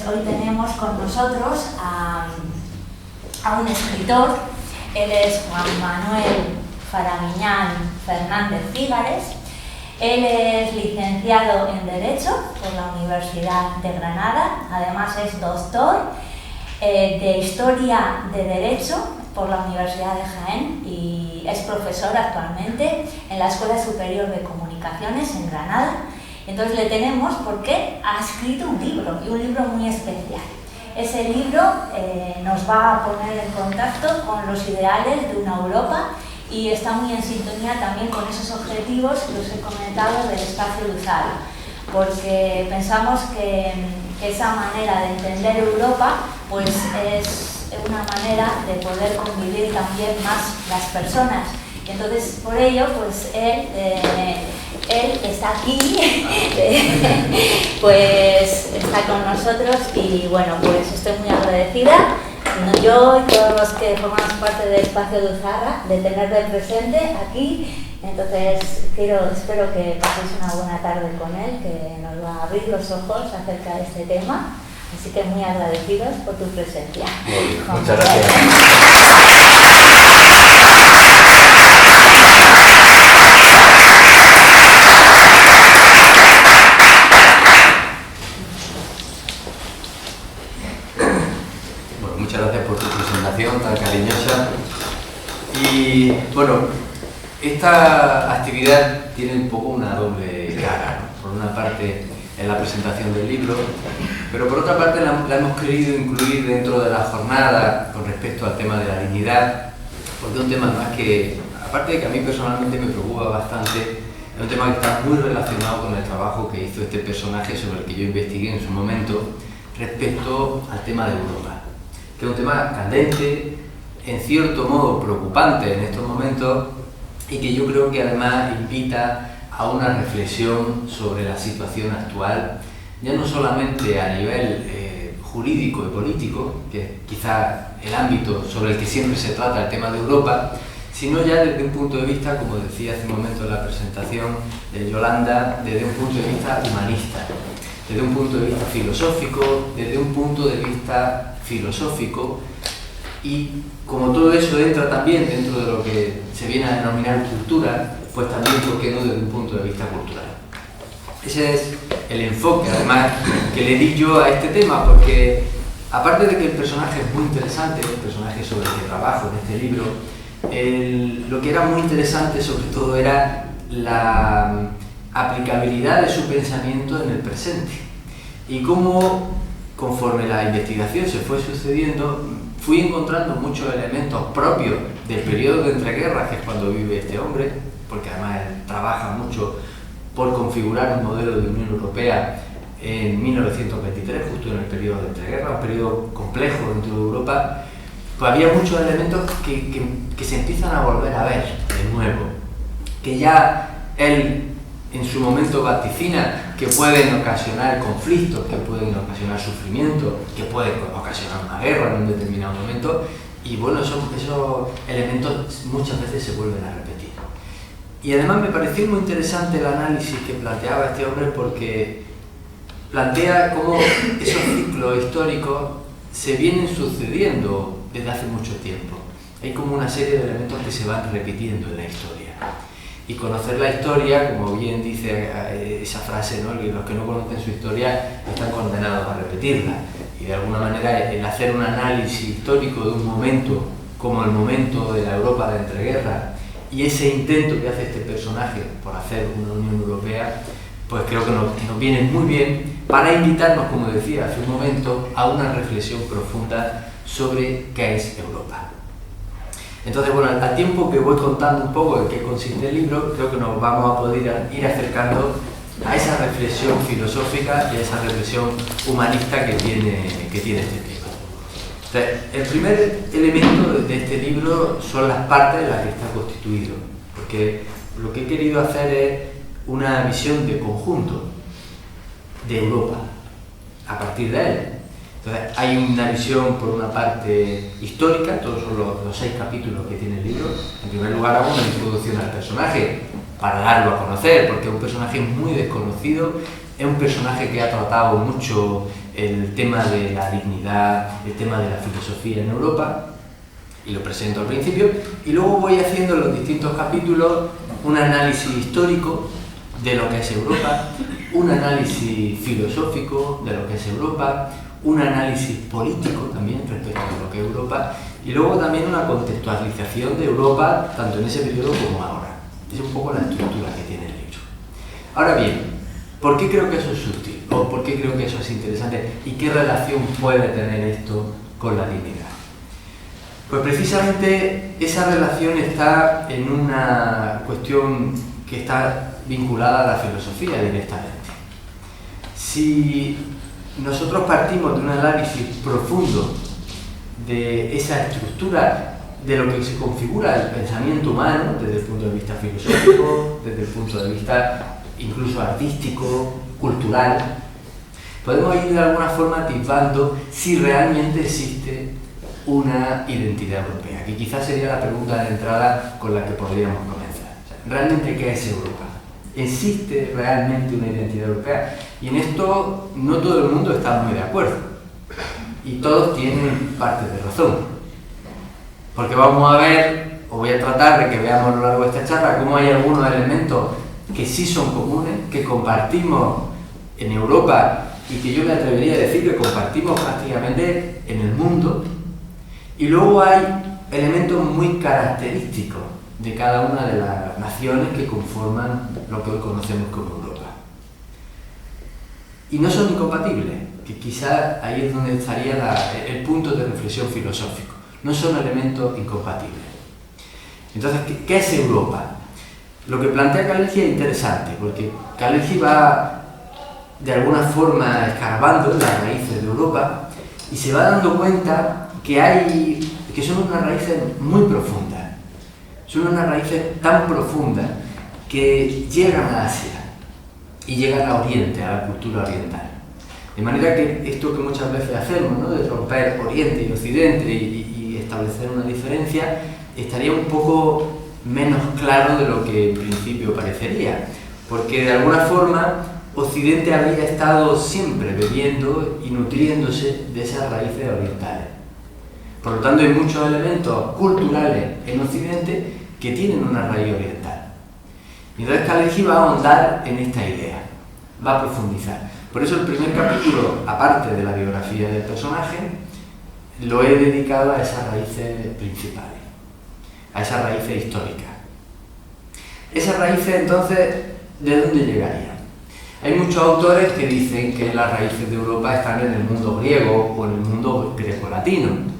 hoy tenemos con nosotros a un escritor. Él es Juan Manuel Faraguiñán Fernández Cígares. Él es licenciado en Derecho por la Universidad de Granada, además es doctor de Historia de Derecho por la Universidad de Jaén y es profesor actualmente en la Escuela Superior de Comunicaciones en Granada. Entonces le tenemos porque ha escrito un libro, y un libro muy especial. Ese libro nos va a poner en contacto con los ideales de una Europa y está muy en sintonía también con esos objetivos que os he comentado del espacio Luzaro, porque pensamos que esa manera de entender Europa pues es una manera de poder convivir también más las personas. Y entonces por ello pues él está aquí, pues está con nosotros y bueno, pues estoy muy agradecida, yo y todos los que formamos parte del Espacio Luzarra, de tenerle presente aquí. Entonces espero que paséis una buena tarde con él, que nos va a abrir los ojos acerca de este tema, así que muy agradecidos por tu presencia. Muchas gracias. Muchas gracias por tu presentación tan cariñosa. Y bueno, esta actividad tiene un poco una doble cara, ¿no? Por una parte en la presentación del libro, pero por otra parte la hemos querido incluir dentro de la jornada con respecto al tema de la dignidad, porque es un tema más que, aparte de que a mí personalmente me preocupa bastante, es un tema que está muy relacionado con el trabajo que hizo este personaje sobre el que yo investigué en su momento respecto al tema de Europa, que es un tema candente, en cierto modo preocupante en estos momentos y que yo creo que además invita a una reflexión sobre la situación actual, ya no solamente a nivel jurídico y político, que es quizá el ámbito sobre el que siempre se trata el tema de Europa, sino ya desde un punto de vista, como decía hace un momento en la presentación de Yolanda, desde un punto de vista humanista, desde un punto de vista filosófico, y como todo eso entra también dentro de lo que se viene a denominar cultura, pues también, ¿por qué no?, desde un punto de vista cultural. Ese es el enfoque, además, que le di yo a este tema, porque aparte de que el personaje es muy interesante, el personaje sobre el que trabajo en este libro, lo que era muy interesante sobre todo era la aplicabilidad de su pensamiento en el presente y cómo, conforme la investigación se fue sucediendo, fui encontrando muchos elementos propios del periodo de entreguerras, que es cuando vive este hombre, porque además él trabaja mucho por configurar un modelo de Unión Europea en 1923, justo en el periodo de entreguerras, un periodo complejo dentro de Europa. Pues había muchos elementos que se empiezan a volver a ver de nuevo, que ya él en su momento vaticina que pueden ocasionar conflictos, que pueden ocasionar sufrimiento, que pueden ocasionar una guerra en un determinado momento, y bueno, esos elementos muchas veces se vuelven a repetir. Y además me pareció muy interesante el análisis que planteaba este hombre, porque plantea cómo esos ciclos históricos se vienen sucediendo desde hace mucho tiempo. Hay como una serie de elementos que se van repitiendo en la historia. Y conocer la historia, como bien dice esa frase, ¿no?, los que no conocen su historia están condenados a repetirla. Y de alguna manera el hacer un análisis histórico de un momento como el momento de la Europa de entreguerras y ese intento que hace este personaje por hacer una Unión Europea, pues creo que nos viene muy bien para invitarnos, como decía hace un momento, a una reflexión profunda sobre qué es Europa. Entonces, bueno, al tiempo que voy contando un poco de qué consiste el libro, creo que nos vamos a poder ir acercando a esa reflexión filosófica y a esa reflexión humanista que tiene este tema. Entonces, el primer elemento de este libro son las partes de las que está constituido, porque lo que he querido hacer es una visión de conjunto de Europa a partir de él. Entonces, hay una visión por una parte histórica, todos son los 6 capítulos que tiene el libro. En primer lugar, hago una introducción al personaje para darlo a conocer, porque es un personaje muy desconocido Es un personaje que ha tratado mucho el tema de la dignidad, el tema de la filosofía en Europa, y lo presento al principio, y luego voy haciendo en los distintos capítulos un análisis histórico de lo que es Europa, un análisis filosófico de lo que es Europa, un análisis político también respecto a lo que es Europa, y luego también una contextualización de Europa tanto en ese periodo como ahora. Es un poco la estructura que tiene el libro. Ahora bien, ¿por qué creo que eso es útil? ¿O por qué creo que eso es interesante? ¿Y qué relación puede tener esto con la dignidad? Pues precisamente esa relación está en una cuestión que está vinculada a la filosofía directamente. Si nosotros partimos de un análisis profundo de esa estructura de lo que se configura el pensamiento humano desde el punto de vista filosófico, desde el punto de vista incluso artístico, cultural, podemos ir de alguna forma atisbando si realmente existe una identidad europea, que quizás sería la pregunta de entrada con la que podríamos comenzar. O sea, ¿realmente qué es Europa? ¿Existe realmente una identidad europea? Y en esto no todo el mundo está muy de acuerdo, y todos tienen parte de razón. Porque vamos a ver, o voy a tratar de que veamos a lo largo de esta charla, cómo hay algunos elementos que sí son comunes, que compartimos en Europa y que yo me atrevería a decir que compartimos prácticamente en el mundo, y luego hay elementos muy característicos de cada una de las naciones que conforman lo que hoy conocemos como Europa. Y no son incompatibles, que quizás ahí es donde estaría el punto de reflexión filosófico. No son elementos incompatibles. Entonces, ¿qué es Europa? Lo que plantea Kalergi es interesante, porque Kalergi va de alguna forma escarbando en las raíces de Europa y se va dando cuenta que son unas raíces muy profundas. Son unas raíces tan profundas que llegan a Asia y llegan a Oriente, a la cultura oriental. De manera que esto que muchas veces hacemos, ¿no?, de romper Oriente y Occidente y establecer una diferencia, estaría un poco menos claro de lo que en principio parecería, porque de alguna forma Occidente había estado siempre bebiendo y nutriéndose de esas raíces orientales. Por lo tanto, hay muchos elementos culturales en Occidente que tienen una raíz oriental. Y entonces Kalergi va a ahondar en esta idea, va a profundizar. Por eso el primer capítulo, aparte de la biografía del personaje, lo he dedicado a esas raíces principales, a esas raíces históricas. Esas raíces, entonces, ¿de dónde llegarían? Hay muchos autores que dicen que las raíces de Europa están en el mundo griego o en el mundo greco-latino.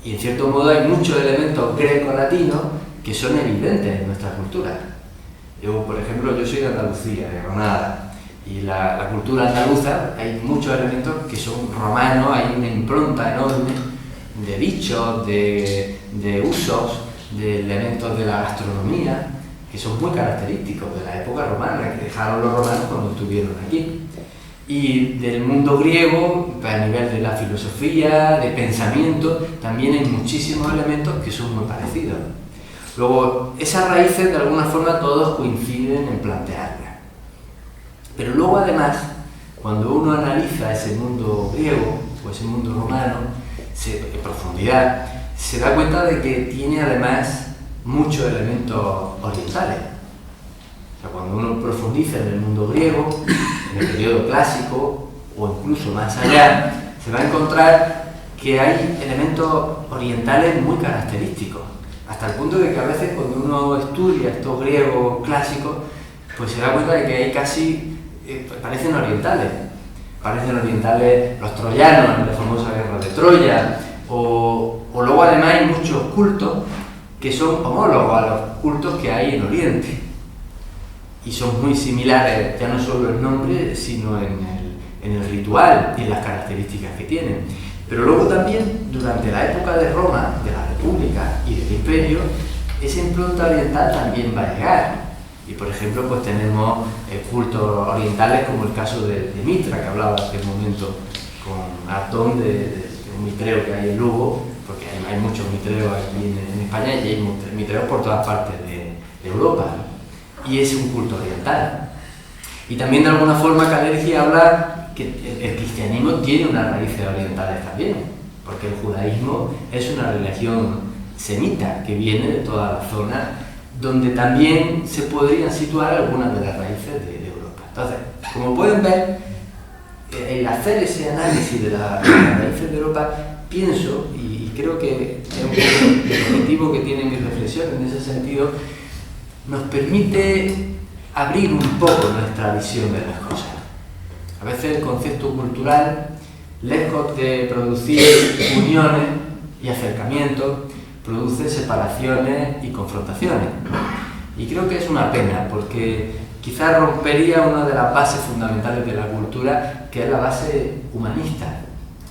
Y en cierto modo hay muchos elementos greco-latinos que son evidentes en nuestra cultura. Yo, por ejemplo, yo soy de Andalucía, de Granada. Y la cultura andaluza, hay muchos elementos que son romanos, hay una impronta enorme de dichos, de usos, de elementos de la gastronomía, que son muy característicos de la época romana, que dejaron los romanos cuando estuvieron aquí. Y del mundo griego, a nivel de la filosofía, de pensamiento, también hay muchísimos elementos que son muy parecidos. Luego, esas raíces de alguna forma todos coinciden en plantearlas. Pero luego además, cuando uno analiza ese mundo griego o ese mundo romano en profundidad, se da cuenta de que tiene además muchos elementos orientales. O sea, cuando uno profundiza en el mundo griego, en el periodo clásico o incluso más allá, se va a encontrar que hay elementos orientales muy característicos, hasta el punto de que a veces cuando uno estudia estos griegos clásicos, pues se da cuenta de que hay casi parecen orientales los troyanos en la famosa guerra de Troya, o luego además hay muchos cultos que son homólogos a los cultos que hay en Oriente y son muy similares, ya no solo en nombre sino en el ritual y en las características que tienen. Pero luego también durante la época de Roma, de la República y del Imperio, esa impronta oriental también va a llegar. Y por ejemplo, pues tenemos cultos orientales como el caso de Mitra, que hablaba hace un momento con Artón de un mitreo que hay en Lugo, porque hay muchos mitreos aquí en España y hay mitreos por todas partes de Europa, ¿no? Y es un culto oriental. Y también de alguna forma Kalergi habla que el cristianismo tiene unas raíces orientales también, porque el judaísmo es una religión semita que viene de toda la zona, donde también se podrían situar algunas de las raíces de Europa. Entonces, como pueden ver, el hacer ese análisis de las raíces de Europa, pienso, y creo que es un poco el objetivo que tiene mi reflexión en ese sentido, nos permite abrir un poco nuestra visión de las cosas. A veces el concepto cultural, lejos de producir uniones y acercamientos, produce separaciones y confrontaciones. Y creo que es una pena, porque quizás rompería una de las bases fundamentales de la cultura, que es la base humanista,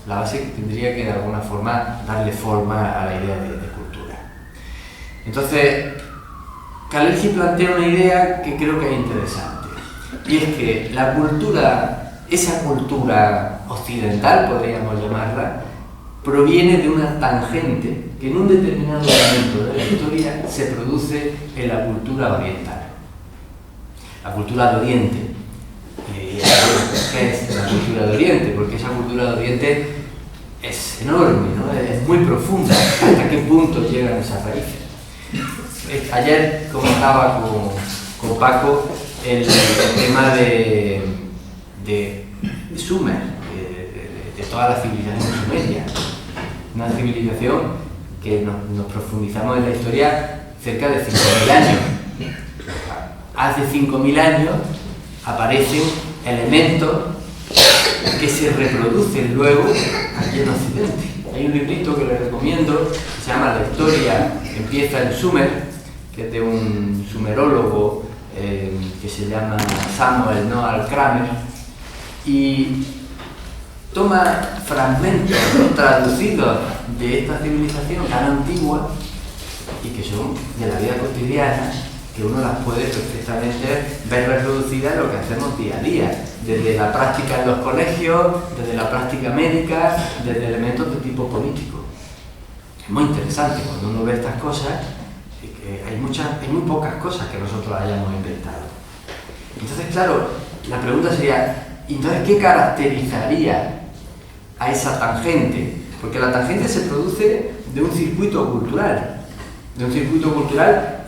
la base que tendría que de alguna forma darle forma a la idea de cultura. Entonces, Kalergi plantea una idea que creo que es interesante, y es que la cultura, esa cultura occidental, podríamos llamarla, proviene de una tangente que en un determinado momento de la historia se produce en la cultura oriental. La cultura de Oriente. ¿Qué es la cultura de Oriente? Porque esa cultura de Oriente es enorme, ¿no? Es muy profunda. ¿Hasta qué punto llegan esas raíces? Ayer comentaba con Paco el tema de Sumer, de toda la civilización sumeria. Una civilización que nos profundizamos en la historia cerca de 5.000 años. Hace 5.000 años aparecen elementos que se reproducen luego aquí en Occidente. Hay un librito que les recomiendo, que se llama La historia empieza en Sumer, que es de un sumerólogo que se llama Samuel Noah Kramer, y toma fragmentos traducidos de esta civilización tan antigua y que son de la vida cotidiana, que uno las puede perfectamente ver reproducidas en lo que hacemos día a día, desde la práctica en los colegios, desde la práctica médica, desde elementos de tipo político. Es muy interesante cuando uno ve estas cosas, que hay muy pocas cosas que nosotros hayamos inventado. Entonces, claro, la pregunta sería, entonces, ¿qué caracterizaría a esa tangente? Porque la tangente se produce de un circuito cultural,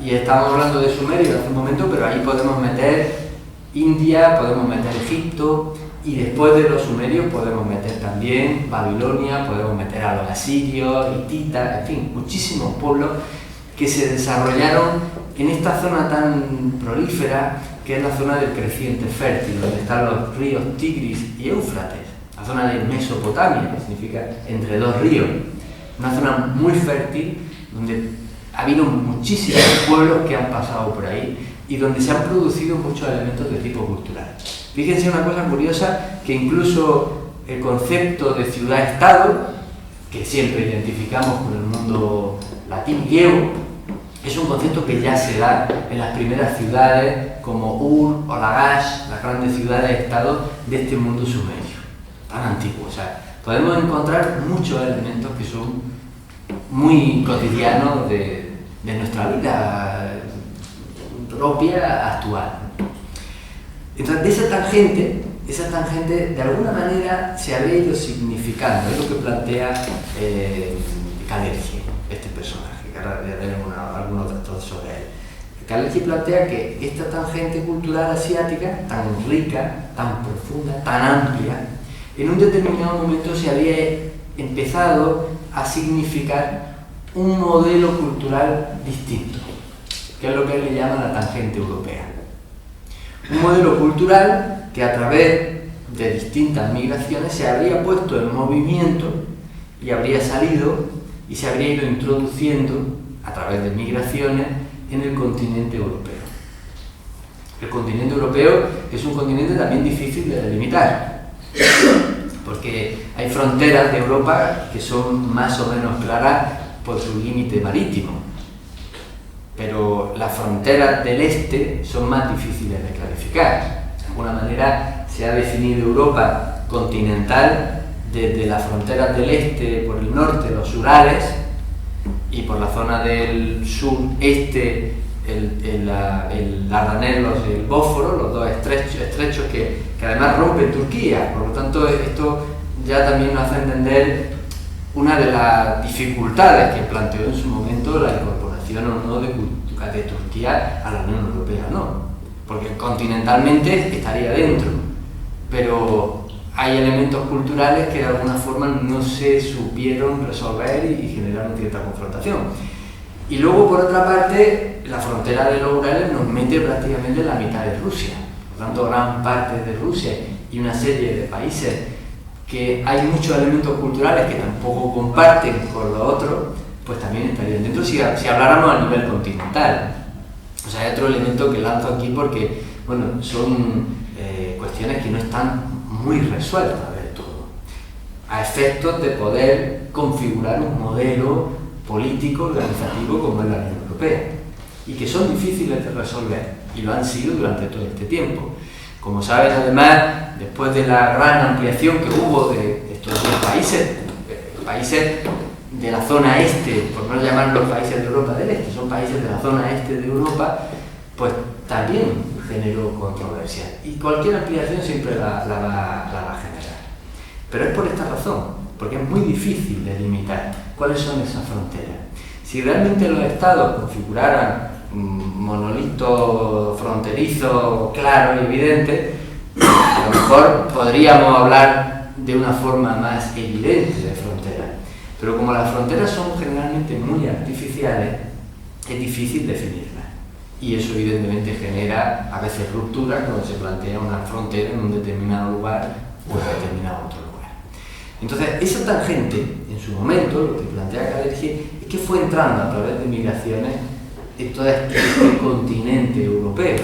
y estamos hablando de Sumerio hace un momento, pero ahí podemos meter India, podemos meter Egipto, y después de los sumerios podemos meter también Babilonia, podemos meter a los asirios, hititas, en fin, muchísimos pueblos que se desarrollaron en esta zona tan prolífera que es la zona del creciente fértil, donde están los ríos Tigris y Éufrates, la zona de Mesopotamia, que significa entre dos ríos, una zona muy fértil donde ha habido muchísimos pueblos que han pasado por ahí y donde se han producido muchos elementos de tipo cultural. Fíjense una cosa curiosa, que incluso el concepto de ciudad-estado, que siempre identificamos con el mundo latín griego, es un concepto que ya se da en las primeras ciudades como Ur o Lagash, las grandes ciudades-estado de este mundo sumerio, tan antiguo. O sea, podemos encontrar muchos elementos que son muy cotidianos de nuestra vida propia actual. Entonces, de esa tangente de alguna manera se había ido significando, es lo que plantea Kalergi, este personaje, que ahora daremos algunos datos sobre él. Kalergi plantea que esta tangente cultural asiática, tan rica, tan profunda, tan amplia, en un determinado momento se había empezado a significar un modelo cultural distinto, que es lo que él le llama la tangente europea. Un modelo cultural que a través de distintas migraciones se habría puesto en movimiento y habría salido y se habría ido introduciendo a través de migraciones en el continente europeo. El continente europeo es un continente también difícil de delimitar, porque hay fronteras de Europa que son más o menos claras por su límite marítimo, pero las fronteras del este son más difíciles de clarificar. De alguna manera se ha definido Europa continental desde las fronteras del este por el norte, los Urales, y por la zona del sureste el Dardanelos y el Bósforo, los dos estrechos que además rompen Turquía. Por lo tanto, esto ya también nos hace entender una de las dificultades que planteó en su momento la incorporación o no de Turquía a la Unión Europea, ¿no? Porque continentalmente estaría dentro, pero hay elementos culturales que de alguna forma no se supieron resolver y generaron cierta confrontación. Y luego, por otra parte, la frontera de los Urales nos mete prácticamente en la mitad de Rusia. Por tanto, gran parte de Rusia y una serie de países que hay muchos elementos culturales que tampoco comparten con los otros, pues también estarían dentro si habláramos a nivel continental. O sea, hay otro elemento que lanzo aquí porque, bueno, son cuestiones que no están muy resueltas del todo, a efectos de poder configurar un modelo político, organizativo como es la Unión Europea, y que son difíciles de resolver, y lo han sido durante todo este tiempo. Como saben, además, después de la gran ampliación que hubo de estos 10 países de la zona este, por no llamarlos países de Europa del Este, son países de la zona este de Europa, pues también generó controversia. Y cualquier ampliación siempre la va a generar. Pero es por esta razón, porque es muy difícil delimitar cuáles son esas fronteras. Si realmente los estados configuraran un monolito fronterizo claro y evidente, a lo mejor podríamos hablar de una forma más evidente de frontera. Pero como las fronteras son generalmente muy artificiales, es difícil definirlas. Y eso evidentemente genera a veces rupturas cuando se plantea una frontera en un determinado lugar o en determinado otro lugar. Entonces, esa tangente, en su momento, lo que plantea Kalergi, es que fue entrando a través de migraciones en todo este continente europeo.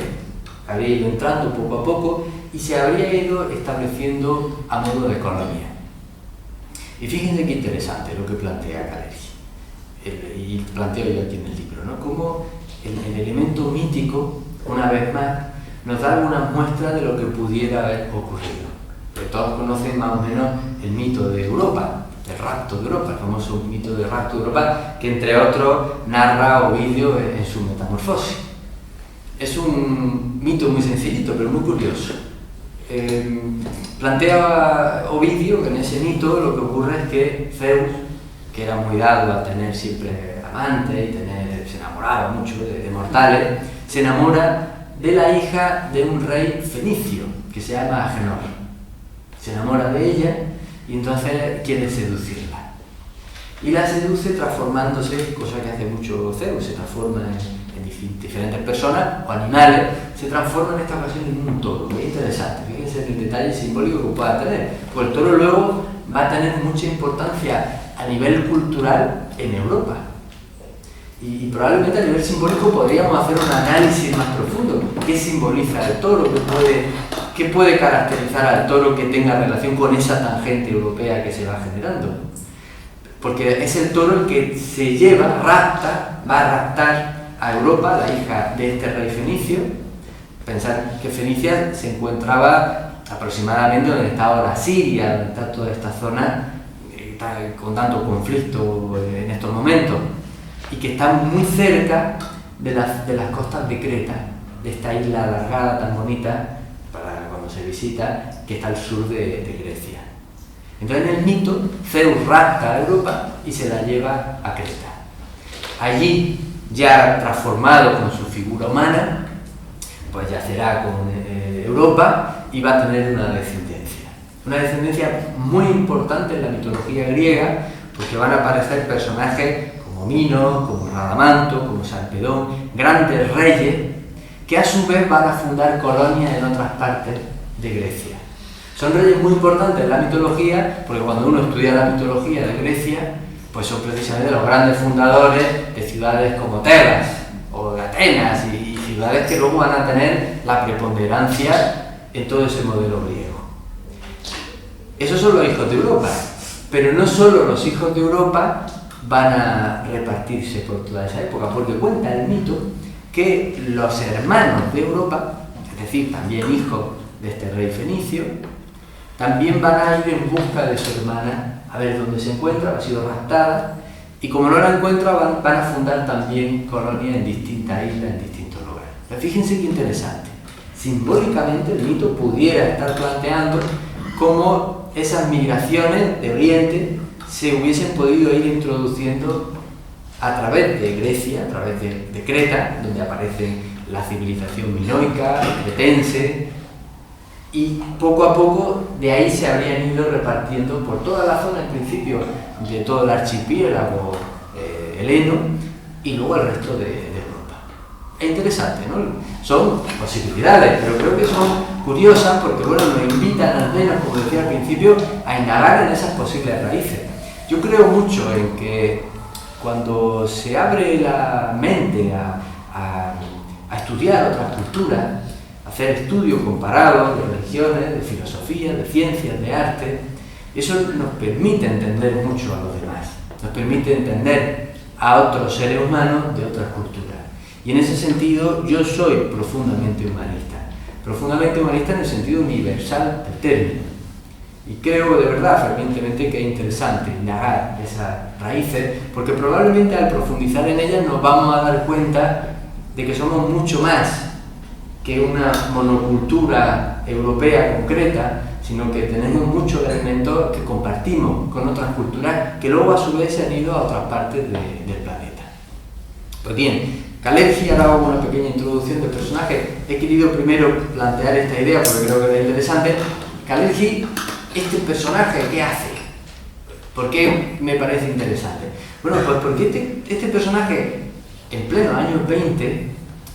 Habría ido entrando poco a poco y se habría ido estableciendo a modo de colonia. Y fíjense qué interesante lo que plantea Kalergi, y planteo yo aquí en el libro, ¿no? Cómo el elemento mítico, una vez más, nos da algunas muestras de lo que pudiera haber ocurrido. Porque todos conocen más o menos el mito de Europa, el rapto de Europa, el famoso mito del rapto de Europa, que entre otros narra Ovidio en su Metamorfosis. Es un mito muy sencillito, pero muy curioso. Plantea Ovidio que en ese mito lo que ocurre es que Zeus, que era muy dado a tener siempre amantes y se enamoraba mucho de mortales, se enamora de la hija de un rey fenicio que se llama Agenor. Se enamora de ella y entonces quiere seducirla. Y la seduce transformándose, cosa que hace mucho Zeus, se transforma en diferentes personas o animales, se transforma en esta ocasión en un toro. Muy interesante, fíjense el detalle simbólico que pueda tener. Pues el toro luego va a tener mucha importancia a nivel cultural en Europa. Y probablemente a nivel simbólico podríamos hacer un análisis más profundo. ¿Qué simboliza el toro? ¿Qué puede caracterizar al toro que tenga relación con esa tangente europea que se va generando? Porque es el toro el que se lleva, va a raptar a Europa, la hija de este rey fenicio. Pensar que Fenicia se encontraba aproximadamente donde está ahora Siria, donde está toda esta zona con tanto conflicto en estos momentos, y que está muy cerca de las costas de Creta, de esta isla alargada tan bonita para cuando se visita, que está al sur de Grecia. Entonces en el mito, Zeus rapta a Europa y se la lleva a Creta. Allí, ya transformado con su figura humana, pues yacerá con Europa y va a tener una descendencia. Una descendencia muy importante en la mitología griega, porque van a aparecer personajes como Minos, como Radamanto, como Sarpedón, grandes reyes, que a su vez van a fundar colonias en otras partes de Grecia. Son reyes muy importantes en la mitología, porque cuando uno estudia la mitología de Grecia, pues son precisamente los grandes fundadores de ciudades como Tebas o de Atenas, y ciudades que luego van a tener la preponderancia en todo ese modelo griego. Esos son los hijos de Europa, pero no solo los hijos de Europa van a repartirse por toda esa época, porque cuenta el mito que los hermanos de Europa, es decir, también hijos de este rey fenicio, también van a ir en busca de su hermana a ver dónde se encuentra, ha sido raptada, y como no la encuentran van a fundar también colonias en distintas islas, en distintos lugares. Pero fíjense qué interesante. Simbólicamente el mito pudiera estar planteando cómo esas migraciones de Oriente se hubiesen podido ir introduciendo a través de Grecia, a través de Creta, donde aparece la civilización minoica, cretense, y poco a poco de ahí se habrían ido repartiendo por toda la zona, en principio, de todo el archipiélago heleno, y luego el resto de Europa. Es interesante, ¿no? Son posibilidades, pero creo que son curiosas porque, bueno, nos invitan al menos, como decía al principio, a indagar en esas posibles raíces. Yo creo mucho en que cuando se abre la mente a estudiar otras culturas, hacer estudios comparados de religiones, de filosofía, de ciencias, de arte, eso nos permite entender mucho a los demás, nos permite entender a otros seres humanos de otras culturas. Y en ese sentido yo soy profundamente humanista en el sentido universal del término. Y creo de verdad, fervientemente, que es interesante indagar esas raíces, porque probablemente al profundizar en ellas nos vamos a dar cuenta de que somos mucho más que una monocultura europea concreta, sino que tenemos muchos elementos que compartimos con otras culturas que luego a su vez se han ido a otras partes del planeta. Pues bien, Kalergi, ahora hago una pequeña introducción del personaje. He querido primero plantear esta idea porque creo que es interesante. Kalergi, este personaje, ¿qué hace? ¿Por qué me parece interesante? Bueno, pues porque este personaje, en pleno años 20,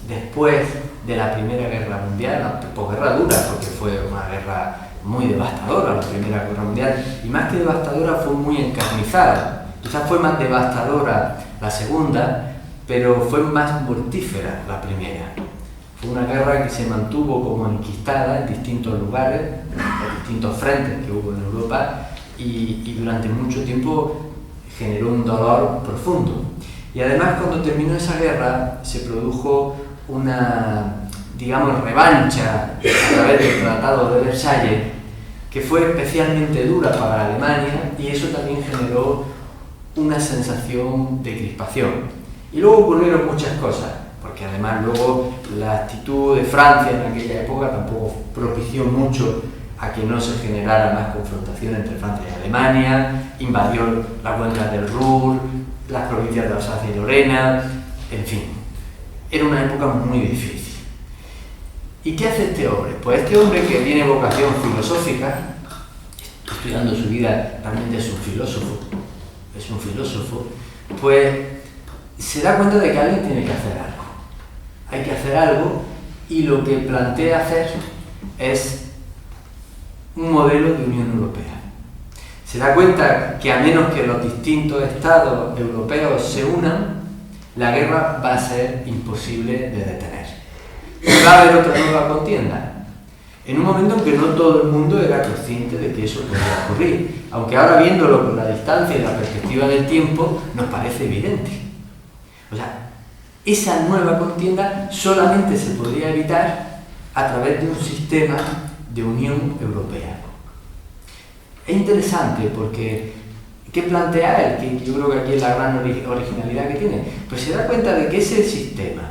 después de la Primera Guerra Mundial, la posguerra dura, porque fue una guerra muy devastadora, la Primera Guerra Mundial, y más que devastadora fue muy encarnizada. Quizás fue más devastadora la segunda, pero fue más mortífera la primera. Fue una guerra que se mantuvo como enquistada en distintos lugares, en distintos frentes que hubo en Europa, y durante mucho tiempo generó un dolor profundo. Y además, cuando terminó esa guerra, se produjo una, digamos, revancha a través del Tratado de Versalles, que fue especialmente dura para Alemania, y eso también generó una sensación de crispación. Y luego ocurrieron muchas cosas, porque además luego la actitud de Francia en aquella época tampoco propició mucho a que no se generara más confrontación entre Francia y Alemania, invadió la cuenca del Ruhr, las provincias de Alsacia y Lorena, en fin, era una época muy difícil. ¿Y qué hace este hombre? Pues este hombre, que tiene vocación filosófica, estudiando su vida, realmente es un filósofo, pues se da cuenta de que alguien tiene que hacer algo. Hay que hacer algo, y lo que plantea hacer es un modelo de Unión Europea. Se da cuenta que a menos que los distintos estados europeos se unan, la guerra va a ser imposible de detener. Va a haber otra nueva contienda, en un momento en que no todo el mundo era consciente de que eso podía ocurrir, aunque ahora, viéndolo con la distancia y la perspectiva del tiempo, nos parece evidente. O sea, esa nueva contienda solamente se podría evitar a través de un sistema de Unión Europea. Es interesante porque ¿qué plantea él? Que yo creo que aquí es la gran originalidad que tiene. Pues se da cuenta de que ese sistema,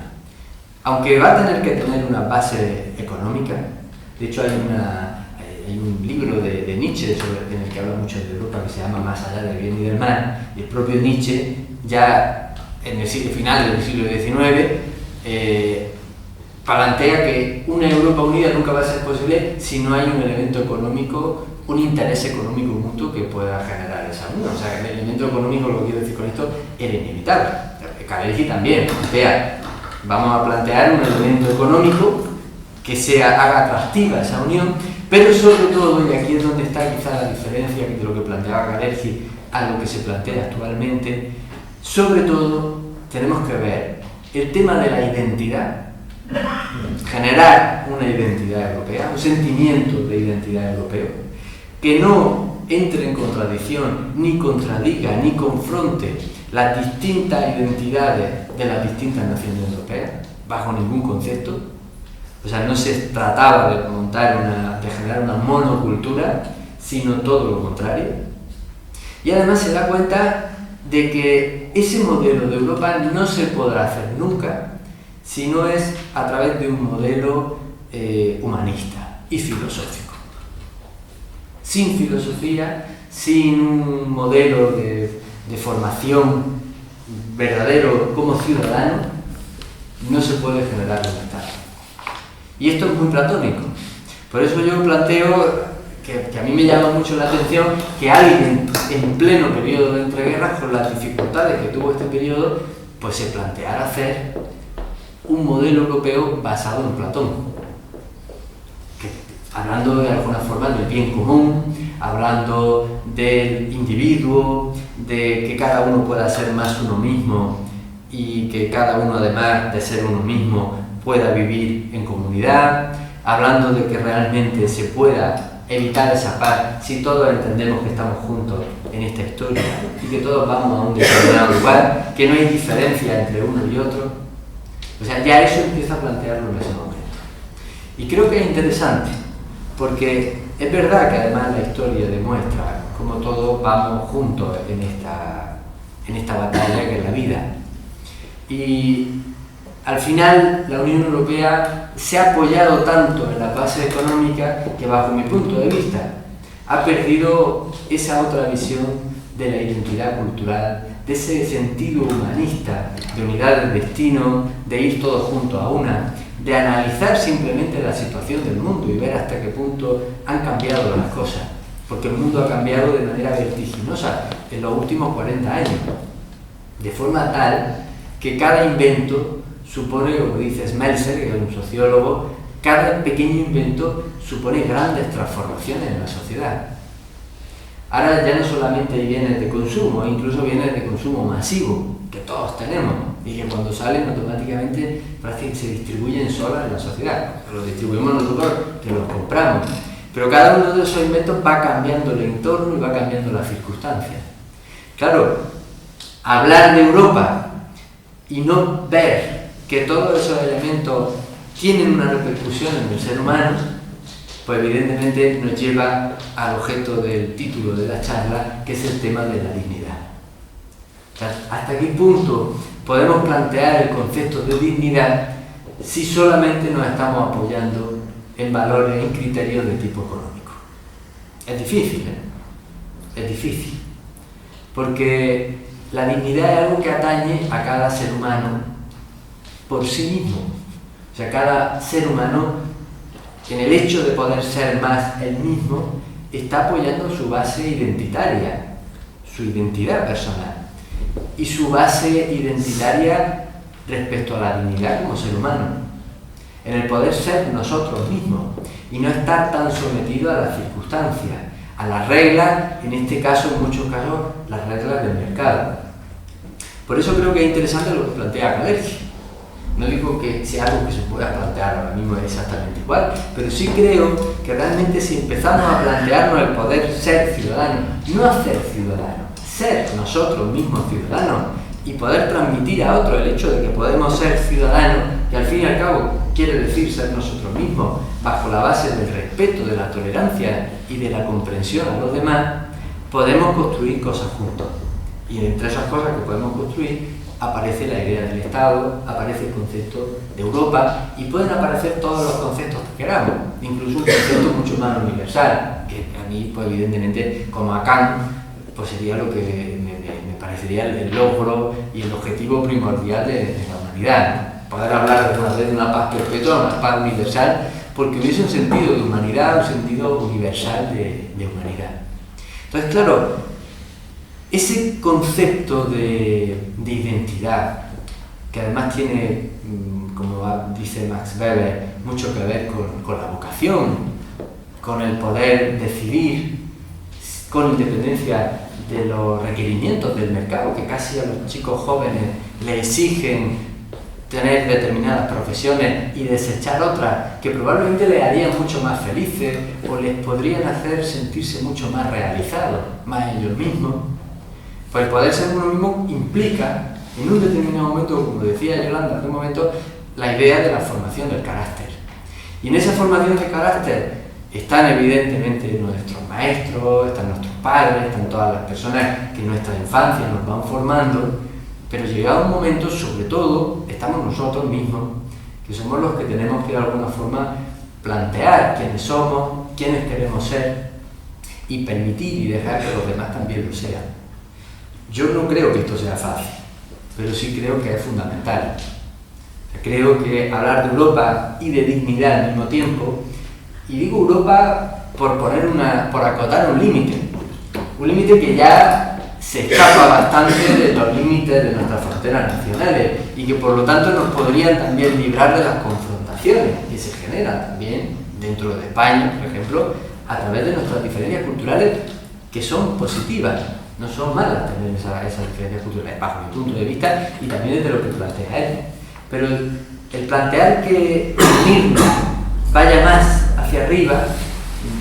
aunque va a tener que tener una base económica, de hecho hay un libro de Nietzsche en el que habla mucho de Europa, que se llama Más allá del bien y del mal, y el propio Nietzsche, ya en el final del siglo XIX, plantea que una Europa unida nunca va a ser posible si no hay un elemento económico, un interés económico mutuo que pueda generar esa unión. O sea, el elemento económico, lo que quiero decir con esto, era inevitable. Kalergi también plantea, vamos a plantear un elemento económico que haga atractiva esa unión, pero sobre todo, y aquí es donde está quizá la diferencia de lo que planteaba Kalergi a lo que se plantea actualmente, sobre todo tenemos que ver el tema de la identidad, generar una identidad europea, un sentimiento de identidad europeo, que no entre en contradicción, ni contradiga, ni confronte las distintas identidades de las distintas naciones europeas, bajo ningún concepto. O sea, no se trataba de generar una monocultura, sino todo lo contrario. Y además se da cuenta de que ese modelo de Europa no se podrá hacer nunca si no es a través de un modelo humanista y filosófico. Sin filosofía, sin un modelo de formación verdadero como ciudadano, no se puede generar libertad. Y esto es muy platónico. Por eso yo planteo que a mí me llama mucho la atención que alguien en pleno periodo de entreguerras, con las dificultades que tuvo este periodo, pues se planteara hacer un modelo europeo basado en Platón. Hablando de alguna forma del bien común, hablando del individuo, de que cada uno pueda ser más uno mismo y que cada uno, además de ser uno mismo, pueda vivir en comunidad, hablando de que realmente se pueda evitar esa paz si todos entendemos que estamos juntos en esta historia y que todos vamos a un determinado lugar, que no hay diferencia entre uno y otro. O sea, ya eso empieza a plantearlo en ese momento. Y creo que es interesante, porque es verdad que además la historia demuestra cómo todos vamos juntos en esta batalla que es la vida. Y al final la Unión Europea se ha apoyado tanto en la base económica que, bajo mi punto de vista, ha perdido esa otra visión de la identidad cultural, de ese sentido humanista, de unidad del destino, de ir todos juntos a una, de analizar simplemente la situación del mundo y ver hasta qué punto han cambiado las cosas, porque el mundo ha cambiado de manera vertiginosa en los últimos 40 años, de forma tal que cada invento supone, como dice Smeltzer, que es un sociólogo, cada pequeño invento supone grandes transformaciones en la sociedad. Ahora ya no solamente hay bienes de consumo, incluso bienes de consumo masivo, que todos tenemos, y que cuando salen automáticamente parece que se distribuyen solas en la sociedad. Los distribuimos nosotros que los compramos. Pero cada uno de esos inventos va cambiando el entorno y va cambiando las circunstancias. Claro, hablar de Europa y no ver que todos esos elementos tienen una repercusión en el ser humano, pues evidentemente nos lleva al objeto del título de la charla, que es el tema de la dignidad. O sea, ¿hasta qué punto podemos plantear el concepto de dignidad si solamente nos estamos apoyando en valores, en criterios de tipo económico? Es difícil, ¿eh? Es difícil. Porque la dignidad es algo que atañe a cada ser humano por sí mismo. O sea, cada ser humano, en el hecho de poder ser más él mismo, está apoyando su base identitaria, su identidad personal y su base identitaria respecto a la dignidad como ser humano, en el poder ser nosotros mismos y no estar tan sometido a las circunstancias, a las reglas, en este caso, en muchos casos, las reglas del mercado. Por eso creo que es interesante lo que plantea Kalergi. No digo que sea algo que se pueda plantear ahora mismo exactamente igual, pero sí creo que realmente si empezamos a plantearnos el poder ser ciudadanos, no hacer ciudadanos, ser nosotros mismos ciudadanos y poder transmitir a otros el hecho de que podemos ser ciudadanos, que al fin y al cabo quiere decir ser nosotros mismos, bajo la base del respeto, de la tolerancia y de la comprensión a los demás, podemos construir cosas juntos. Y entre esas cosas que podemos construir aparece la idea del Estado, aparece el concepto de Europa y pueden aparecer todos los conceptos que queramos, incluso un concepto mucho más universal, que a mí, pues evidentemente, como a Kant, pues sería lo que me parecería el logro y el objetivo primordial de la humanidad, ¿no? Poder hablar de una paz perpetua, una paz universal, porque hubiese un sentido de humanidad, un sentido universal de humanidad. Entonces, claro, ese concepto de identidad, que además tiene, como dice Max Weber, mucho que ver con la vocación, con el poder decidir, con independencia de los requerimientos del mercado, que casi a los chicos jóvenes le exigen tener determinadas profesiones y desechar otras que probablemente les harían mucho más felices o les podrían hacer sentirse mucho más realizados, más ellos mismos. Pues el poder ser uno mismo implica, en un determinado momento, como decía Yolanda hace un momento, la idea de la formación del carácter. Y en esa formación de carácter Están evidentemente nuestros maestros, están nuestros padres, están todas las personas que en nuestra infancia nos van formando, pero llegado un momento, sobre todo, estamos nosotros mismos, que somos los que tenemos que de alguna forma plantear quiénes somos, quiénes queremos ser y permitir y dejar que los demás también lo sean. Yo no creo que esto sea fácil, pero sí creo que es fundamental. Creo que hablar de Europa y de dignidad al mismo tiempo, y digo Europa por acotar un límite que ya se escapa bastante de los límites de nuestras fronteras nacionales y que por lo tanto nos podrían también librar de las confrontaciones que se generan también dentro de España, por ejemplo, a través de nuestras diferencias culturales, que son positivas, no son malas tener esas diferencias culturales, bajo mi punto de vista y también desde lo que plantea él. Pero el plantear que unirnos vaya más hacia arriba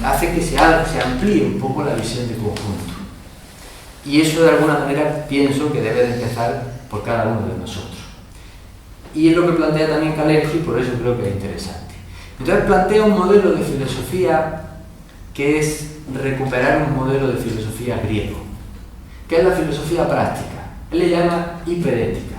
hace que se amplíe un poco la visión de conjunto. Y eso de alguna manera pienso que debe de empezar por cada uno de nosotros. Y es lo que plantea también Kalergi, por eso creo que es interesante. Entonces plantea un modelo de filosofía que es recuperar un modelo de filosofía griego, que es la filosofía práctica. Él le llama hiperética,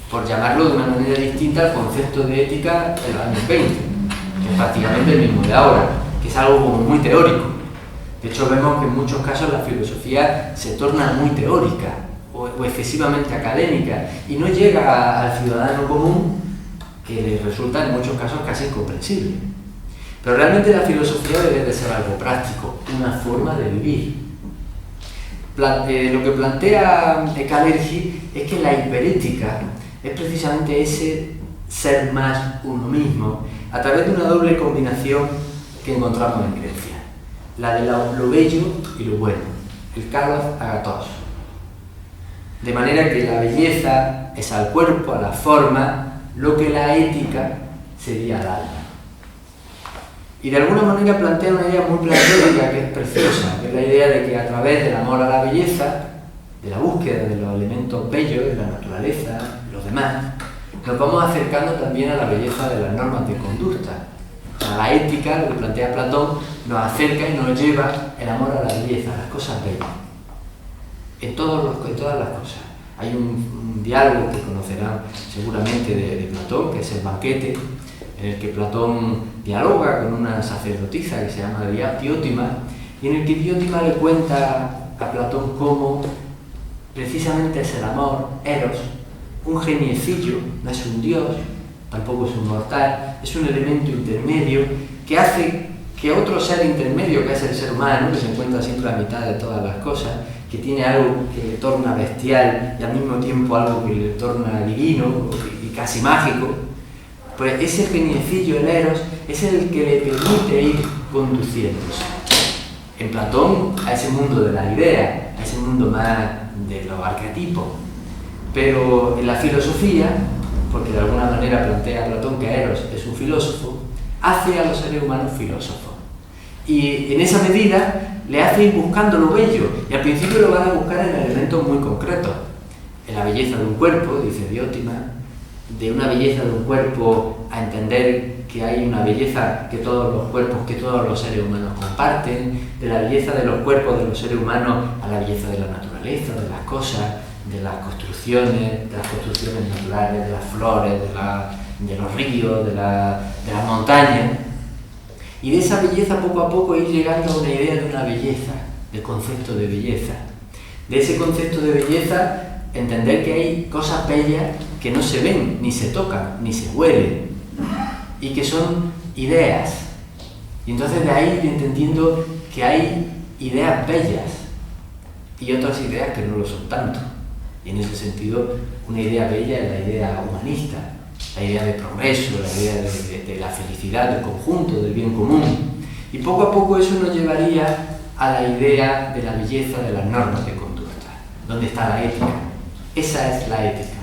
por llamarlo de una manera distinta al concepto de ética de los años 20, que es prácticamente el mismo de ahora, que es algo como muy teórico. De hecho, vemos que en muchos casos la filosofía se torna muy teórica o excesivamente académica y no llega al ciudadano común, que le resulta en muchos casos casi incomprensible. Pero realmente la filosofía debe de ser algo práctico, una forma de vivir. Lo que plantea Kalergi es que la hiperética es precisamente ese ser más uno mismo, a través de una doble combinación que encontramos en Grecia. La de lo bello y lo bueno, el kalos agathos. De manera que la belleza es al cuerpo, a la forma, lo que la ética sería al alma. Y de alguna manera plantea una idea muy platónica que es preciosa, que es la idea de que a través del amor a la belleza, de la búsqueda de los elementos bellos, de la naturaleza, los demás, nos vamos acercando también a la belleza de las normas de conducta. A la ética, lo que plantea Platón, nos acerca y nos lleva el amor a la belleza, a las cosas bellas. En todas las cosas. Hay un diálogo que conocerán seguramente de Platón, que es el banquete, en el que Platón dialoga con una sacerdotisa que se llama Diótima, y en el que Diótima le cuenta a Platón cómo precisamente es el amor, Eros, un geniecillo, no es un dios, tampoco es un mortal, es un elemento intermedio que hace que otro ser intermedio, que es el ser humano, que se encuentra siempre a mitad de todas las cosas, que tiene algo que le torna bestial y al mismo tiempo algo que le torna divino y casi mágico, pues ese geniecillo, el Eros, es el que le permite ir conduciéndose. En Platón, a ese mundo de la idea, a ese mundo más de los arquetipos. Pero en la filosofía, porque de alguna manera plantea Platón que Eros es un filósofo, hace a los seres humanos filósofos. Y en esa medida le hace ir buscando lo bello, y al principio lo van a buscar en elementos muy concretos. En la belleza de un cuerpo, dice Diótima, de una belleza de un cuerpo a entender que hay una belleza que todos los cuerpos, que todos los seres humanos comparten, de la belleza de los cuerpos de los seres humanos a la belleza de la naturaleza, de las cosas, de las construcciones naturales, de las flores, de los ríos, de las montañas. Y de esa belleza poco a poco ir llegando a una idea de una belleza, del concepto de belleza. De ese concepto de belleza, entender que hay cosas bellas que no se ven, ni se tocan, ni se huelen, y que son ideas. Y entonces de ahí ir entendiendo que hay ideas bellas y otras ideas que no lo son tanto. Y en ese sentido, una idea bella es la idea humanista, la idea de progreso, la idea de la felicidad del conjunto, del bien común. Y poco a poco eso nos llevaría a la idea de la belleza de las normas de conducta, donde está la ética. Esa es la ética.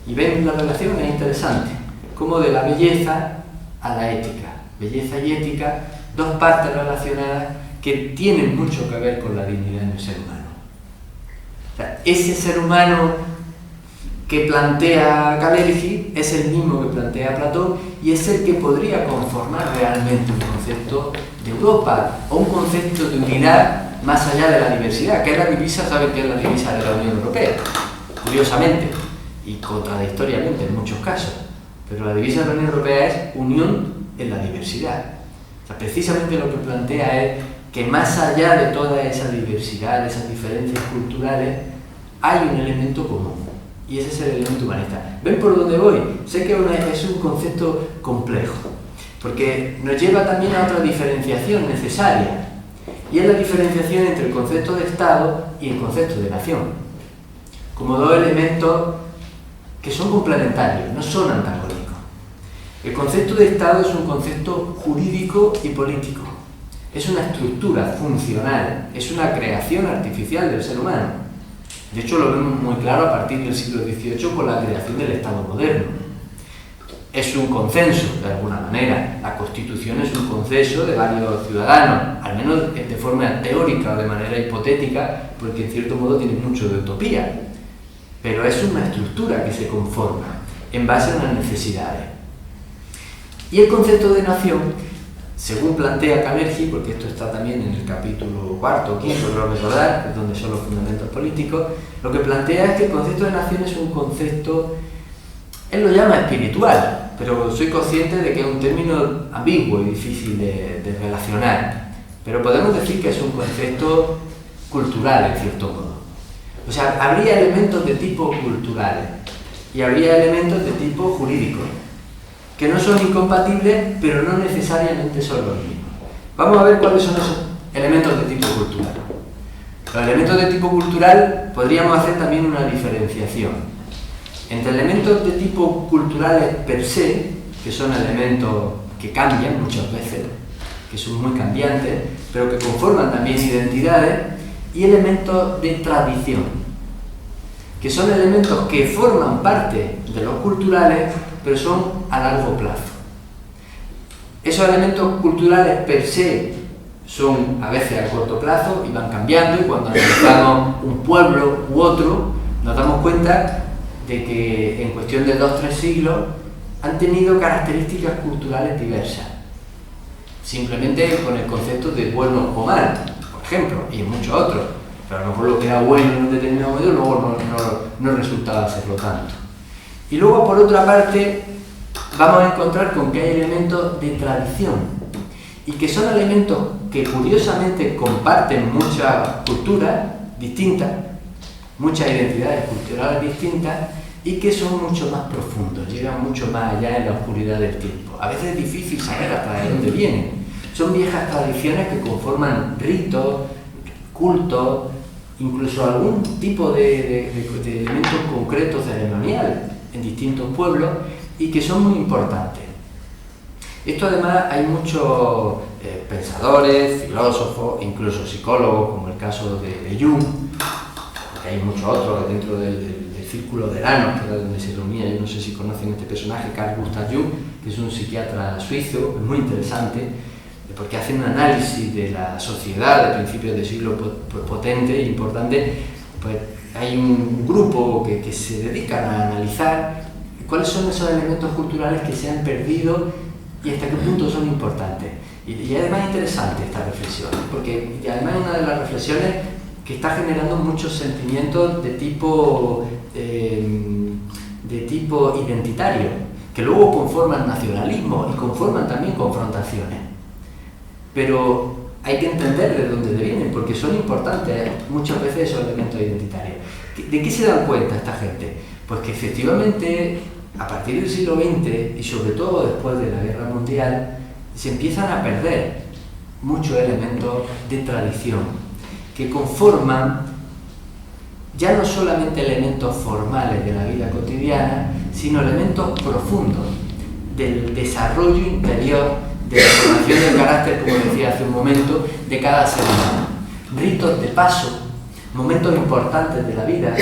Y ven, la relación es interesante, como de la belleza a la ética. Belleza y ética, dos partes relacionadas que tienen mucho que ver con la dignidad del ser humano. O sea, ese ser humano que plantea Kalergi es el mismo que plantea Platón y es el que podría conformar realmente un concepto concepto de Europa o un concepto de unidad más allá de la diversidad, que es la divisa, ¿saben qué es la divisa de la Unión Europea? Curiosamente y contradictoriamente en muchos casos, pero la divisa de la Unión Europea es unión en la diversidad. O sea, precisamente lo que plantea es que más allá de toda esa diversidad, de esas diferencias culturales, hay un elemento común, y ese es el elemento humanista. ¿Ven por dónde voy? Sé que es un concepto complejo, porque nos lleva también a otra diferenciación necesaria, y es la diferenciación entre el concepto de Estado y el concepto de nación, como dos elementos que son complementarios, no son antagónicos. El concepto de Estado es un concepto jurídico y político, es una estructura funcional, es una creación artificial del ser humano. De hecho, lo vemos muy claro a partir del siglo XVIII con la creación del Estado moderno. Es un consenso, de alguna manera. La Constitución es un consenso de varios ciudadanos, al menos de forma teórica o de manera hipotética, porque en cierto modo tiene mucho de utopía. Pero es una estructura que se conforma en base a unas necesidades. Y el concepto de nación, según plantea Kalergi, porque esto está también en el capítulo 4 o 5, creo recordar, que es donde son los fundamentos políticos, lo que plantea es que el concepto de nación es un concepto, él lo llama espiritual, pero soy consciente de que es un término ambiguo y difícil de relacionar, pero podemos decir que es un concepto cultural, en cierto modo. O sea, habría elementos de tipo culturales y habría elementos de tipo jurídico, que no son incompatibles, pero no necesariamente son los mismos. Vamos a ver cuáles son esos elementos de tipo cultural. Los elementos de tipo cultural podríamos hacer también una diferenciación entre elementos de tipo culturales per se, que son elementos que cambian muchas veces, que son muy cambiantes, pero que conforman también identidades, y elementos de tradición, que son elementos que forman parte de los culturales, pero son a largo plazo. Esos elementos culturales per se son a veces a corto plazo y van cambiando, y cuando analizamos un pueblo u otro nos damos cuenta de que en cuestión de 2-3 siglos han tenido características culturales diversas, simplemente con el concepto de bueno o mal, por ejemplo, y en muchos otros, pero a lo mejor lo que era bueno en un determinado momento luego no resultaba serlo tanto. Y luego, por otra parte, vamos a encontrar con que hay elementos de tradición, y que son elementos que curiosamente comparten muchas culturas distintas, muchas identidades culturales distintas, y que son mucho más profundos, llegan mucho más allá en la oscuridad del tiempo. A veces es difícil saber hasta de dónde vienen. Son viejas tradiciones que conforman ritos, cultos, incluso algún tipo de elementos concretos ceremoniales en distintos pueblos, y que son muy importantes. Esto además hay muchos pensadores, filósofos, incluso psicólogos, como el caso de Jung, porque hay muchos otros dentro del círculo de Eranos, que era donde se reunía, yo no sé si conocen este personaje, Carl Gustav Jung, que es un psiquiatra suizo, es muy interesante, porque hace un análisis de la sociedad de principios del siglo potente e importante. Pues hay un grupo que se dedican a analizar cuáles son esos elementos culturales que se han perdido y hasta qué punto son importantes. Y además es interesante esta reflexión, porque además es una de las reflexiones que está generando muchos sentimientos de tipo identitario, que luego conforman nacionalismo y conforman también confrontaciones. Pero hay que entender de dónde vienen, porque son importantes muchas veces esos elementos identitarios. ¿De qué se dan cuenta esta gente? Pues que efectivamente, a partir del siglo XX y sobre todo después de la Guerra Mundial, se empiezan a perder muchos elementos de tradición que conforman ya no solamente elementos formales de la vida cotidiana, sino elementos profundos del desarrollo interior, de la formación del carácter, como decía hace un momento, de cada ser humano. Ritos de paso, momentos importantes de la vida,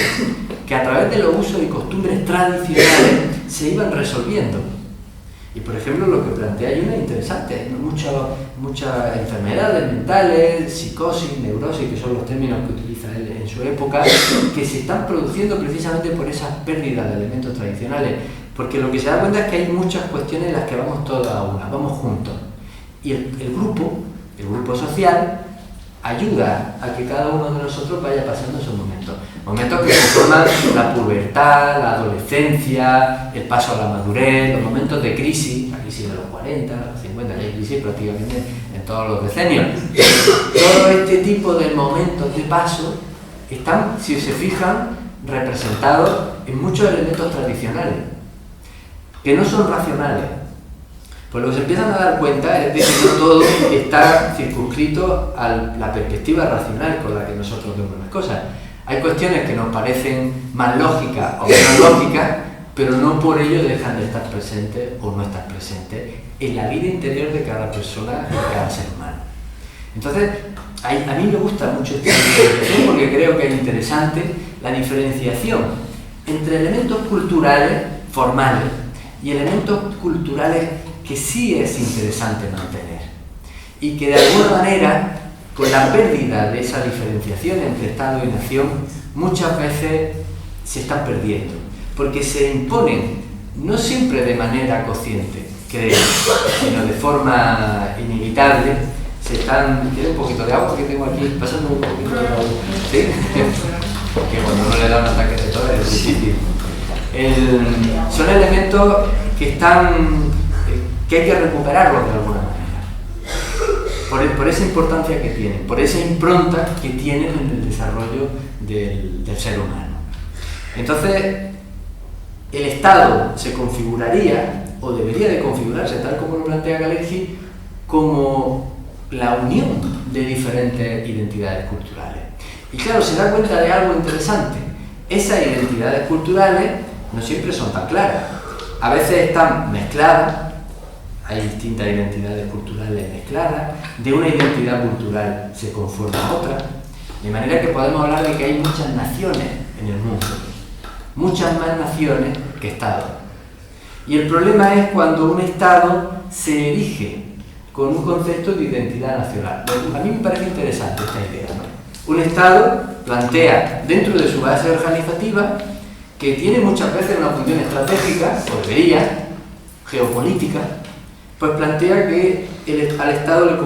que a través de los usos y costumbres tradicionales se iban resolviendo. Y por ejemplo, lo que plantea Jung es interesante, muchas enfermedades mentales, psicosis, neurosis, que son los términos que utiliza él en su época, que se están produciendo precisamente por esas pérdidas de elementos tradicionales, porque lo que se da cuenta es que hay muchas cuestiones en las que vamos todas a una, vamos juntos, Y el grupo social, ayuda a que cada uno de nosotros vaya pasando esos momentos. Momentos que conforman la pubertad, la adolescencia, el paso a la madurez, los momentos de crisis, la crisis de los 40, los 50, ya hay crisis prácticamente en todos los decenios. Todo este tipo de momentos de paso están, si se fijan, representados en muchos elementos tradicionales, que no son racionales. Pues lo que se empiezan a dar cuenta es de que no todo está circunscrito a la perspectiva racional con la que nosotros vemos las cosas. Hay cuestiones que nos parecen más lógicas o menos lógicas, pero no por ello dejan de estar presentes o no estar presentes en la vida interior de cada persona, de cada ser humano. Entonces, a mí me gusta mucho esta diferenciación porque creo que es interesante la diferenciación entre elementos culturales formales y elementos culturales que sí es interesante mantener y que de alguna manera, con la pérdida de esa diferenciación entre Estado y nación, muchas veces se están perdiendo, porque se imponen, no siempre de manera consciente, creo, sino de forma inevitable. ¿Quiere un poquito de agua que tengo aquí? Pasando un poquito de agua. ¿Sí? Que cuando no le da un ataque de tos es difícil. Son elementos que hay que recuperarlos de alguna manera. Por esa importancia que tienen, por esa impronta que tienen en el desarrollo del ser humano. Entonces, el Estado se configuraría, o debería de configurarse, tal como lo plantea Kalergi, como la unión de diferentes identidades culturales. Y claro, se da cuenta de algo interesante. Esas identidades culturales no siempre son tan claras. A veces están mezcladas, hay distintas identidades culturales mezcladas, de una identidad cultural se conforma otra, de manera que podemos hablar de que hay muchas naciones en el mundo, muchas más naciones que estados. Y el problema es cuando un Estado se erige con un concepto de identidad nacional. A mí me parece interesante esta idea, ¿no? Un Estado plantea dentro de su base organizativa, que tiene muchas veces una función estratégica, o debería, geopolítica, pues plantea que al Estado le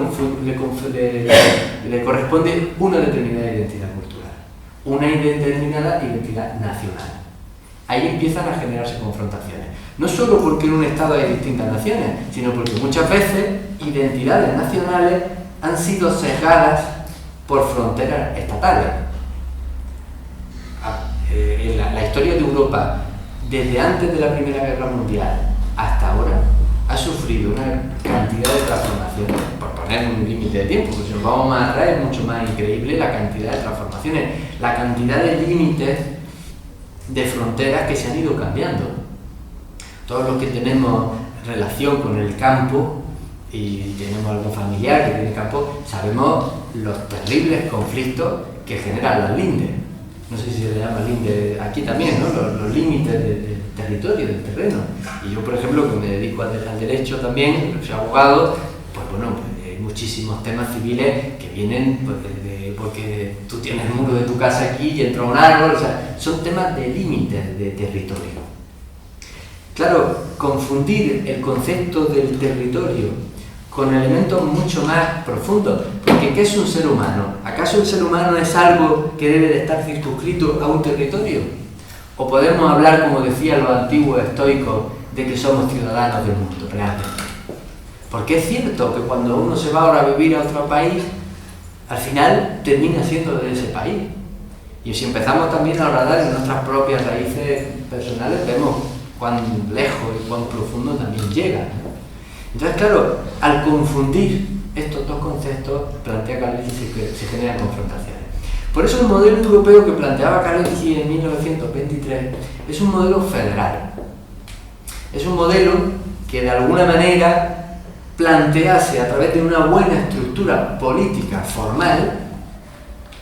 corresponde una determinada identidad cultural, una determinada identidad nacional. Ahí empiezan a generarse confrontaciones. No solo porque en un Estado hay distintas naciones, sino porque muchas veces identidades nacionales han sido sesgadas por fronteras estatales. La historia de Europa, desde antes de la Primera Guerra Mundial hasta ahora, ha sufrido una cantidad de transformaciones, por poner un límite de tiempo, porque si nos vamos más atrás es mucho más increíble la cantidad de transformaciones, la cantidad de límites de fronteras que se han ido cambiando. Todos los que tenemos relación con el campo y tenemos algún familiar que tiene campo, sabemos los terribles conflictos que generan las lindes. No sé si se le llama linde aquí también, ¿no? Los límites del territorio, del terreno. Y yo, por ejemplo, que me dedico al derecho también, soy abogado, pues bueno, hay muchísimos temas civiles que vienen pues, porque tú tienes el muro de tu casa aquí y entra un árbol, o sea, son temas de límites de territorio. Claro, confundir el concepto del territorio con elementos mucho más profundos, porque ¿qué es un ser humano? ¿Acaso el ser humano es algo que debe de estar circunscrito a un territorio? ¿O podemos hablar, como decían los antiguos estoicos, de que somos ciudadanos del mundo realmente? Porque es cierto que cuando uno se va ahora a vivir a otro país, al final termina siendo de ese país. Y si empezamos también a hablar de nuestras propias raíces personales, vemos cuán lejos y cuán profundo también llegan. Entonces, claro, al confundir estos dos conceptos, plantea Kalergi que se generan confrontaciones. Por eso el modelo europeo que planteaba Kalergi en 1923 es un modelo federal. Es un modelo que de alguna manera plantease a través de una buena estructura política formal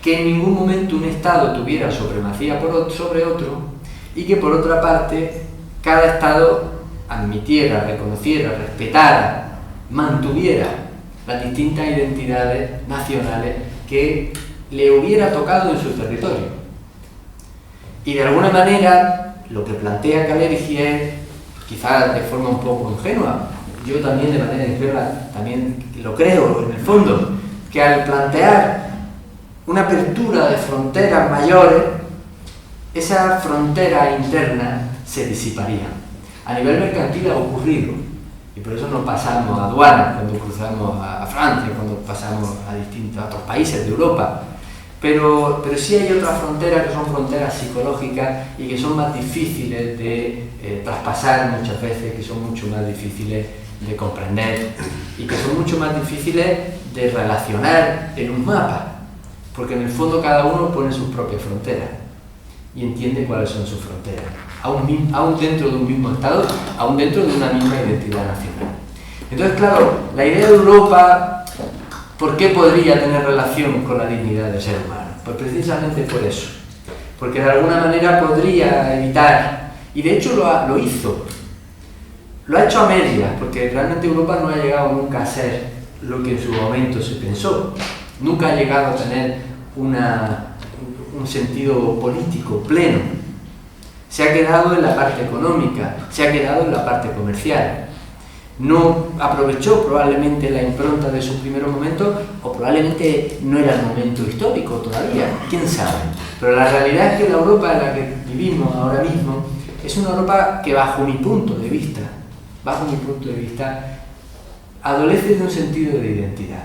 que en ningún momento un Estado tuviera supremacía sobre otro y que por otra parte cada Estado admitiera, reconociera, respetara, mantuviera las distintas identidades nacionales que le hubiera tocado en su territorio. Y de alguna manera lo que plantea Kalergi es, quizás de forma un poco ingenua, yo también de manera ingenua también lo creo en el fondo, que al plantear una apertura de fronteras mayores, esa frontera interna se disiparía. A nivel mercantil ha ocurrido, y por eso no pasamos a aduanas cuando cruzamos a Francia, cuando pasamos a otros países de Europa. Pero sí hay otras fronteras que son fronteras psicológicas y que son más difíciles de traspasar muchas veces, que son mucho más difíciles de comprender y que son mucho más difíciles de relacionar en un mapa, porque en el fondo cada uno pone sus propias fronteras y entiende cuáles son sus fronteras, aún dentro de un mismo Estado, aún dentro de una misma identidad nacional. Entonces, claro, la idea de Europa, ¿por qué podría tener relación con la dignidad del ser humano? Pues precisamente por eso, porque de alguna manera podría evitar, y de hecho lo hizo, lo ha hecho a medias, porque realmente Europa no ha llegado nunca a ser lo que en su momento se pensó, nunca ha llegado a tener un sentido político pleno. Se ha quedado en la parte económica, se ha quedado en la parte comercial. No aprovechó probablemente la impronta de sus primeros momentos, o probablemente no era el momento histórico todavía, quién sabe. Pero la realidad es que la Europa en la que vivimos ahora mismo es una Europa que bajo mi punto de vista, adolece de un sentido de identidad.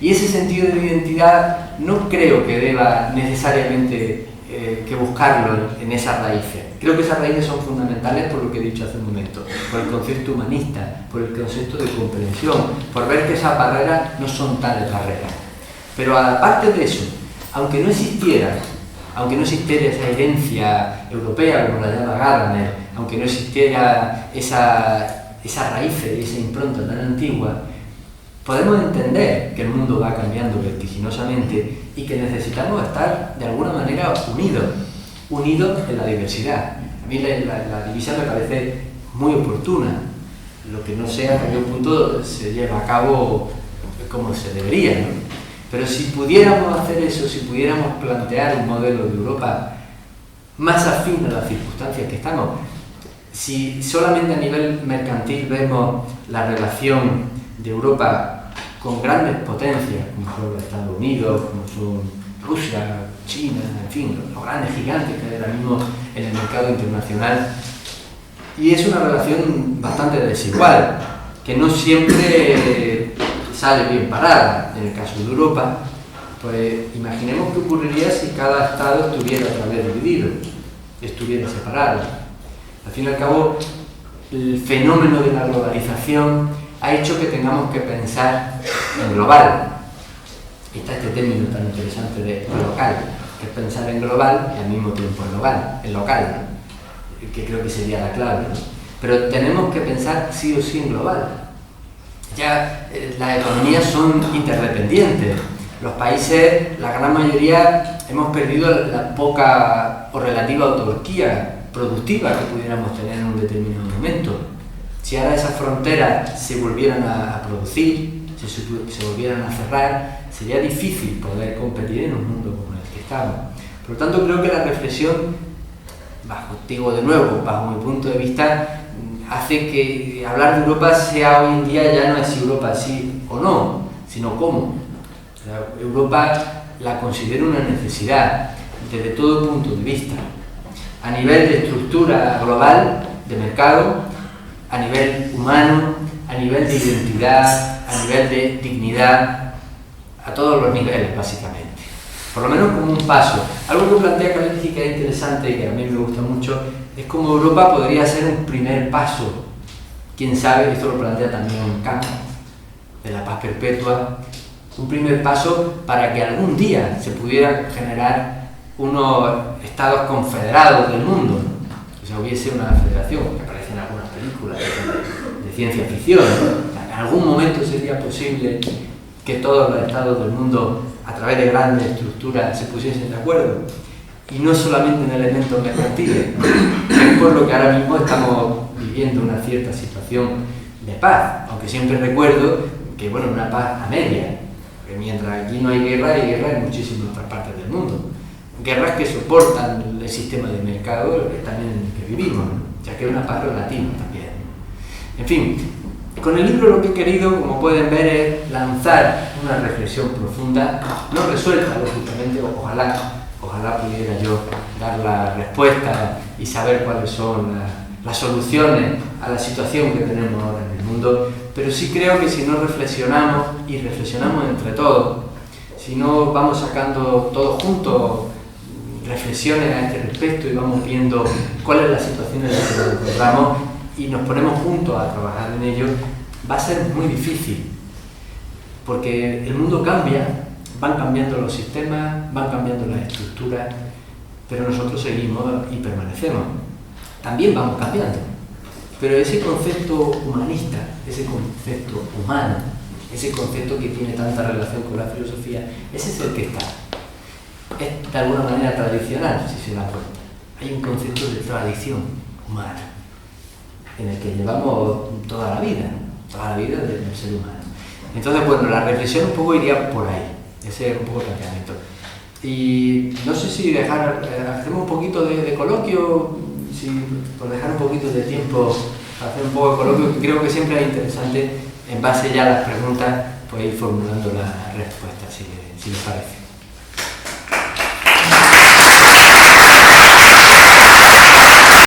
Y ese sentido de identidad no creo que deba necesariamente que buscarlo en esas raíces. Creo que esas raíces son fundamentales por lo que he dicho hace un momento, por el concepto humanista, por el concepto de comprensión, por ver que esas barreras no son tales barreras. Pero aparte de eso, aunque no existiera esa herencia europea, como la llama Gadamer, aunque no existiera esa raíz y esa impronta tan antigua, podemos entender que el mundo va cambiando vertiginosamente y que necesitamos estar de alguna manera unidos en la diversidad. A mí la división me parece muy oportuna, lo que no sé hasta qué punto se lleva a cabo como se debería, ¿no? Pero si pudiéramos hacer eso, si pudiéramos plantear un modelo de Europa más afín a las circunstancias que estamos, si solamente a nivel mercantil vemos la relación de Europa con grandes potencias, como son los Estados Unidos, como son Rusia, China, en fin, los grandes gigantes que hay ahora mismo en el mercado internacional, y es una relación bastante desigual, que no siempre sale bien parada. En el caso de Europa, pues imaginemos qué ocurriría si cada Estado estuviera otra vez dividido, estuviera separado. Al fin y al cabo, el fenómeno de la globalización ha hecho que tengamos que pensar en global. Está este término tan interesante de local, que es pensar en global y al mismo tiempo en local, ¿no? Que creo que sería la clave, ¿no? Pero tenemos que pensar sí o sí en global. Ya las economías son interdependientes. Los países, la gran mayoría, hemos perdido la poca o relativa autarquía productiva que pudiéramos tener en un determinado momento. Si ahora esas fronteras se volvieran a producir, se volvieran a cerrar, sería difícil poder competir en un mundo como el que estamos. Por lo tanto, creo que la reflexión, bajo mi punto de vista, hace que hablar de Europa sea hoy en día ya no es si Europa sí o no, sino cómo. O sea, Europa la considero una necesidad desde todo punto de vista, a nivel de estructura global, de mercado, a nivel humano, a nivel de identidad, a nivel de dignidad, a todos los niveles básicamente. Por lo menos como un paso. Algo que plantea Kalinski que es interesante y que a mí me gusta mucho, es como Europa podría ser un primer paso. Quién sabe, esto lo plantea también Kant, de la paz perpetua, un primer paso para que algún día se pudiera generar unos estados confederados del mundo, ¿no? O sea, hubiese una federación, que aparece en algunas películas de ciencia ficción, ¿no? O sea, en algún momento sería posible que todos los estados del mundo, a través de grandes estructuras, se pusiesen de acuerdo, y no solamente en elementos mercantiles, es por lo que ahora mismo estamos viviendo una cierta situación de paz, aunque siempre recuerdo que, bueno, una paz a media, que mientras aquí no hay guerra, hay guerra en muchísimas otras partes del mundo. Guerras que soportan el sistema de mercado también en el que vivimos, ¿no? Ya que es una paz relativa también. En fin, Con el libro lo que he querido, como pueden ver, es lanzar una reflexión profunda, no resuelta, lógicamente, ojalá pudiera yo dar la respuesta y saber cuáles son las soluciones a la situación que tenemos ahora en el mundo, pero sí creo que si no reflexionamos y reflexionamos entre todos, si no vamos sacando todos juntos reflexiones a este respecto y vamos viendo cuál es la situación en la que nos encontramos y nos ponemos juntos a trabajar en ello, va a ser muy difícil, porque el mundo cambia, van cambiando los sistemas, van cambiando las estructuras, pero nosotros seguimos y permanecemos. También vamos cambiando, pero ese concepto humanista, ese concepto humano, ese concepto que tiene tanta relación con la filosofía, ese es el que está. Es de alguna manera tradicional, si se da cuenta. Hay un concepto de tradición humana, en el que llevamos toda la vida del ser humano. Entonces, bueno, la reflexión un poco iría por ahí, ese es un poco el planteamiento. Y no sé si hacemos un poquito de coloquio, por dejar un poquito de tiempo para hacer un poco de coloquio, que creo que siempre es interesante, en base ya a las preguntas, pues ir formulando la respuesta, si les parece.